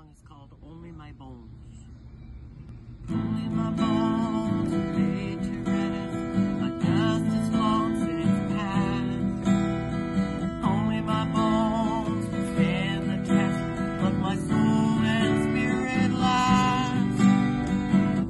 song is called Only My Bones. Only my bones are laid to rest, my dust is long since past. Only my bones will stand the test, but my soul and spirit last.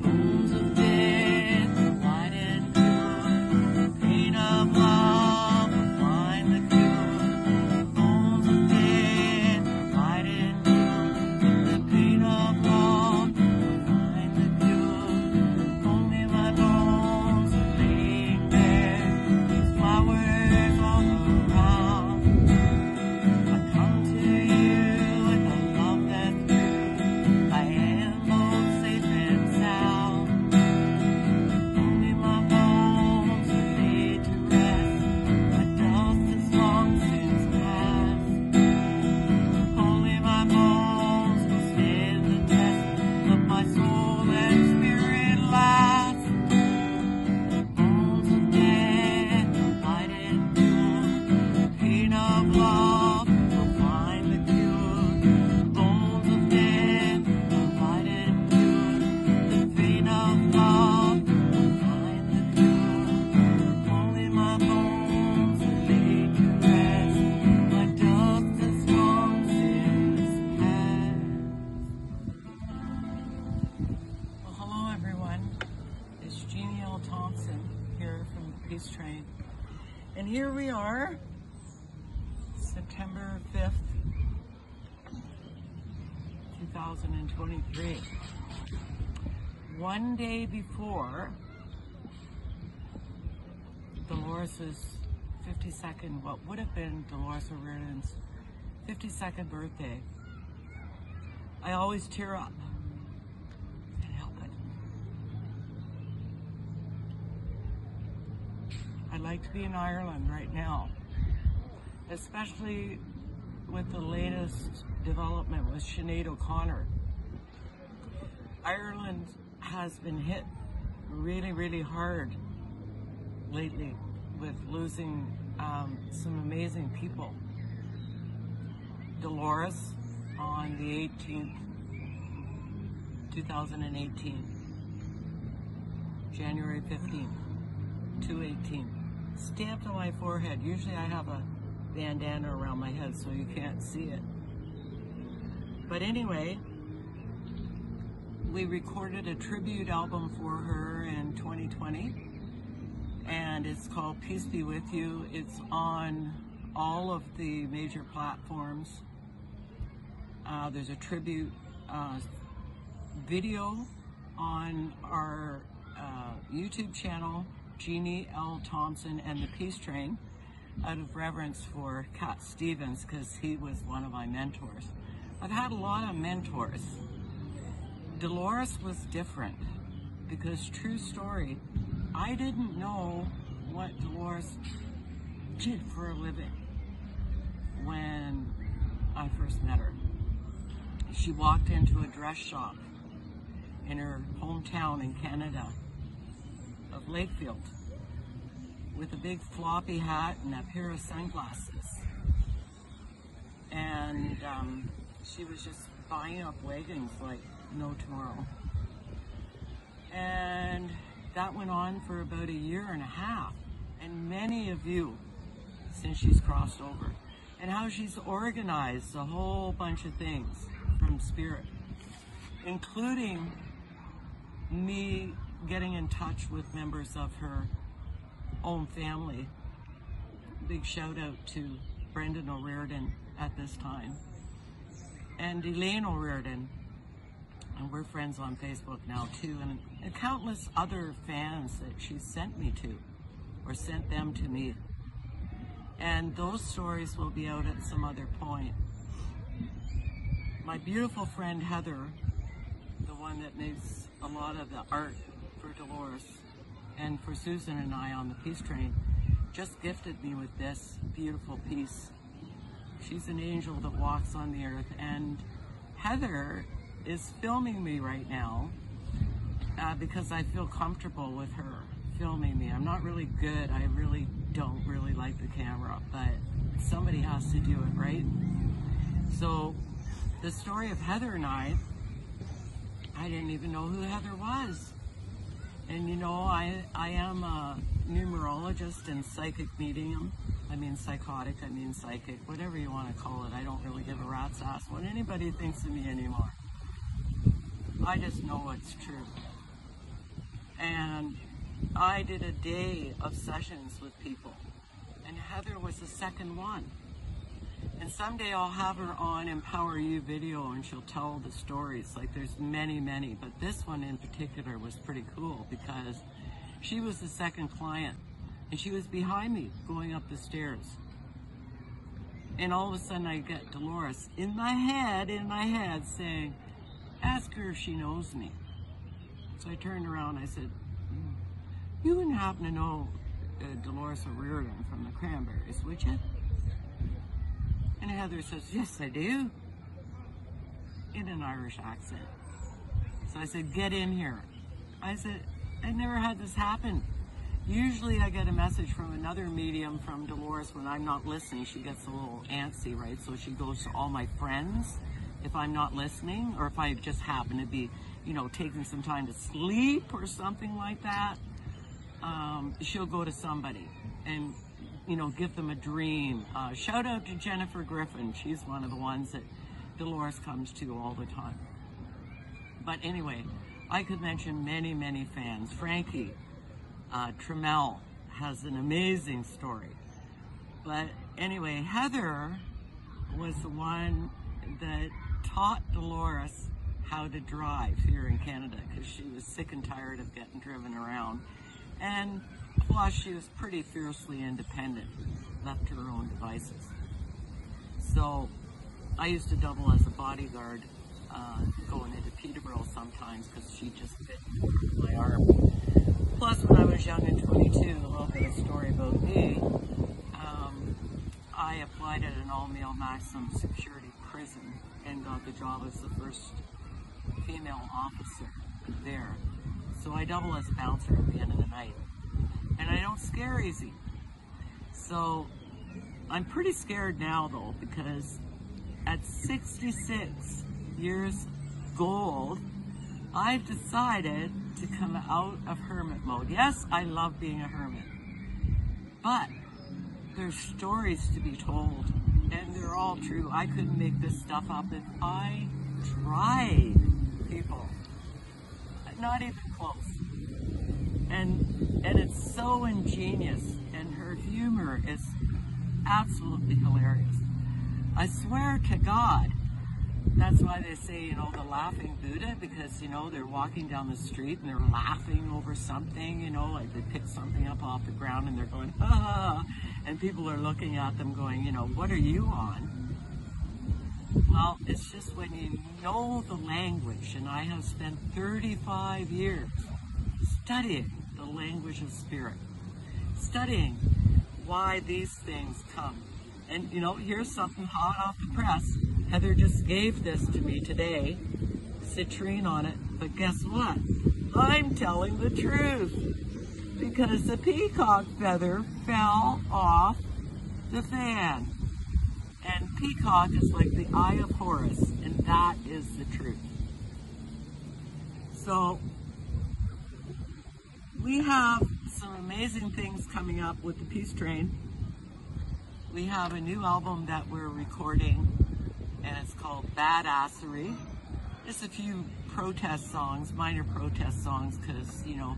Bones of death will light and pure, the pain of love will find the cure. Bones of death will light and pure, the pain of love will find the cure. Only my bones are laying bare, with flowers all around. I come to you with a love that's true, I am both safe and sound. Only my bones are laid to rest, my dust is long since past. Only my bones will stand the test, but my soul and spirit last. Bones of death will light and pure, the pain of love will find the cure. Bones of death will light and pure, the pain of love will find the cure. Only my bones are laid to rest, my dust is long since past. Well, hello everyone. It's Jeanne and Susan here from the Peace Train. And here we are, September 5th, 2023. One day before Dolores' 52nd, what would have been Doloresoriordan's 52nd birthday. I always tear up. Can't help it. I'd like to be in Ireland right now, especially with the latest development with Sinead O'Connor. Ireland has been hit really, really hard lately with losing some amazing people. Dolores on the 18th, 2018, January 15th, 2/18, stamped on my forehead. Usually I have a bandana around my head so you can't see it. But anyway, we recorded a tribute album for her in 2020, and it's called Peace Be With You. It's on all of the major platforms. There's a tribute video on our YouTube channel, Jeanne L. Thompson and the Peace Train, out of reverence for Cat Stevens, because he was one of my mentors. I've had a lot of mentors. Dolores was different, because true story, I didn't know what Dolores did for a living when I first met her. She walked into a dress shop in her hometown in Canada of Lakefield with a big floppy hat and a pair of sunglasses. And she was just buying up leggings like no tomorrow. And that went on for about a year and a half. And many of you, since she's crossed over, and how she's organized a whole bunch of things from Spirit, including me getting in touch with members of her own family. Big shout out to Brendan O'Riordan at this time, and Elaine O'Riordan, and we're friends on Facebook now too, and countless other fans that she sent me to, or sent them to me. And those stories will be out at some other point. My beautiful friend Heather, the one that makes a lot of the art for Dolores and for Susan and I on the Peace Train, just gifted me with this beautiful piece. She's an angel that walks on the earth, and Heather is filming me right now because I feel comfortable with her filming me. I'm not really good. I really don't really like the camera, but somebody has to do it, right? So the story of Heather and I didn't even know who Heather was. And you know, I am a numerologist and psychic medium. I mean psychotic, I mean psychic, whatever you want to call it. I don't really give a rat's ass what anybody thinks of me anymore. I just know it's true. And I did a day of sessions with people, and Heather was the second one. And someday I'll have her on Empower You video and she'll tell the stories. Like there's many, but this one in particular was pretty cool because she was the second client and she was behind me going up the stairs. And all of a sudden I get Dolores in my head saying, ask her if she knows me. So I turned around and I said, you wouldn't happen to know Doloresoriordan from the Cranberries, would you? And Heather says, yes, I do, in an Irish accent. So I said, get in here. I said, I never had this happen. Usually I get a message from another medium from Dolores when I'm not listening. She gets a little antsy, right? So she goes to all my friends if I'm not listening, or if I just happen to be, you know, taking some time to sleep or something like that. She'll go to somebody and, you know, give them a dream. Shout out to Jennifer Griffin. She's one of the ones that Dolores comes to all the time. But anyway, I could mention many fans. Frankie Trammell has an amazing story. But anyway, Heather was the one that taught Dolores how to drive here in Canada because she was sick and tired of getting driven around. And plus, she was pretty fiercely independent, left to her own devices. So I used to double as a bodyguard going into Peterborough sometimes because she just bit my arm. Plus, when I was young and 22, a little bit of story about me, I applied at an all-male maximum security prison and got the job as the first female officer there. So I double as a bouncer at the end of the night. And I don't scare easy. So I'm pretty scared now though, because at 66 years old, I've decided to come out of hermit mode. Yes, I love being a hermit, but there's stories to be told, and they're all true. I couldn't make this stuff up if I tried, people. Not even close. And it's so ingenious, and her humor is absolutely hilarious. I swear to God, that's why they say, you know, the laughing Buddha, because, you know, they're walking down the street and they're laughing over something, you know, like they pick something up off the ground and they're going, ah, and people are looking at them going, you know, what are you on? Well, it's just when you know the language, and I have spent 35 years studying the language of spirit, studying why these things come. And, you know, here's something hot off the press. Heather just gave this to me today, citrine on it, but guess what? I'm telling the truth, because the peacock feather fell off the fan. And peacock is like the eye of Horus, and that is the truth. So we have some amazing things coming up with the Peace Train. We have a new album that we're recording, and it's called Badassery. Just a few protest songs, minor protest songs, because, you know,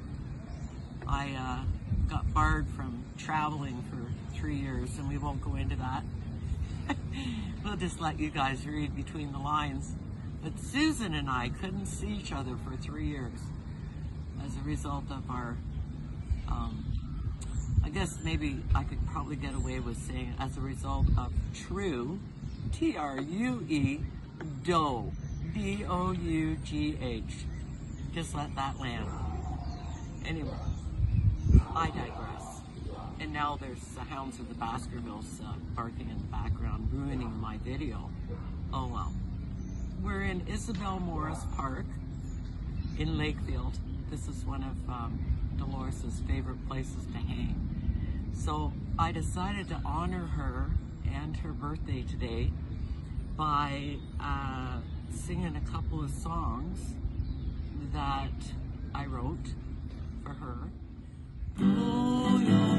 I got barred from traveling for 3 years, and we won't go into that. We'll just let you guys read between the lines. But Susan and I couldn't see each other for 3 years as a result of our, I guess maybe I could probably get away with saying as a result of true, T-R-U-E, dough, D-O-U-G-H. Just let that land. Anyway, I digress. And now there's the hounds of the Baskervilles barking in the background, ruining my video. Oh well. We're in Isabel Morris Park in Lakefield. This is one of Dolores' favorite places to hang. So I decided to honor her and her birthday today by singing a couple of songs that I wrote for her. Oh,